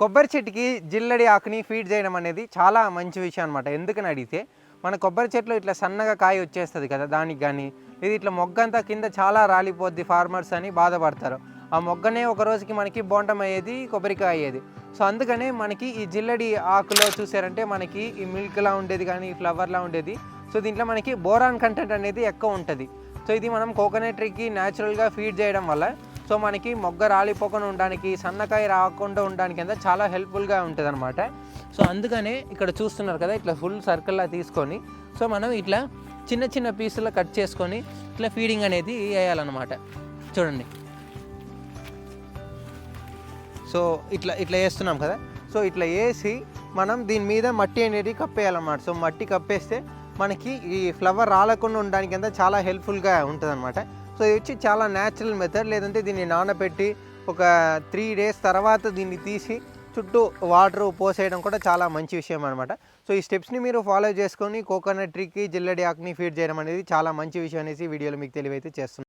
కొబ్బరి చెట్టుకి జిల్లడి ఆకుని ఫీడ్ చేయడం అనేది చాలా మంచి విషయం అనమాట. ఎందుకని అడిగితే మన కొబ్బరి చెట్లు ఇట్లా సన్నగా కాయ వచ్చేస్తుంది కదా, దానికి కానీ ఇది ఇట్లా మొగ్గంతా కింద చాలా రాలిపోద్ది ఫార్మర్స్ అని బాధపడతారు. ఆ మొగ్గనే ఒక రోజుకి మనకి బోండం అయ్యేది, కొబ్బరికాయ అయ్యేది. సో అందుకనే మనకి ఈ జిల్లడి ఆకులో చూసారంటే మనకి ఈ మిల్క్లా ఉండేది కానీ ఈ ఫ్లవర్లా ఉండేది. సో దీంట్లో మనకి బోరాన్ కంటెంట్ అనేది ఎక్కువ ఉంటుంది. సో ఇది మనం కోకోనట్ ట్రీకి న్యాచురల్గా ఫీడ్ చేయడం వల్ల సో మనకి మొగ్గ రాలిపోకుండా ఉండడానికి, సన్నకాయ రాకుండా ఉండడానికి అంతా చాలా హెల్ప్ఫుల్గా ఉంటుంది అనమాట. సో అందుకనే ఇక్కడ చూస్తున్నారు కదా, ఇట్లా ఫుల్ సర్కిల్లా తీసుకొని సో మనం ఇట్లా చిన్న చిన్న పీసులు కట్ చేసుకొని ఇట్లా ఫీడింగ్ అనేది వేయాలన్నమాట. చూడండి, సో ఇట్లా ఇట్లా వేస్తున్నాం కదా. సో ఇట్లా వేసి మనం దీని మీద మట్టి అనేది కప్పేయాలన్నమాట. సో మట్టి కప్పేస్తే మనకి ఈ ఫ్లవర్ రాలకుండా ఉండడానికి అంతా చాలా హెల్ప్ఫుల్గా ఉంటుంది అనమాట. సో ఇది వచ్చి చాలా న్యాచురల్ మెథడ్. లేదంటే దీన్ని నానబెట్టి ఒక 3 days తర్వాత దీన్ని తీసి చుట్టూ వాటర్ పోసేయడం కూడా చాలా మంచి విషయం అనమాట. సో ఈ స్టెప్స్ని మీరు ఫాలో చేసుకొని కోకోనట్ ట్రీకి జిల్లడి ఆకుని ఫీడ్ చేయడం అనేది చాలా మంచి విషయం అనేసి వీడియోలో మీకు తెలివైతే చేస్తున్నాను.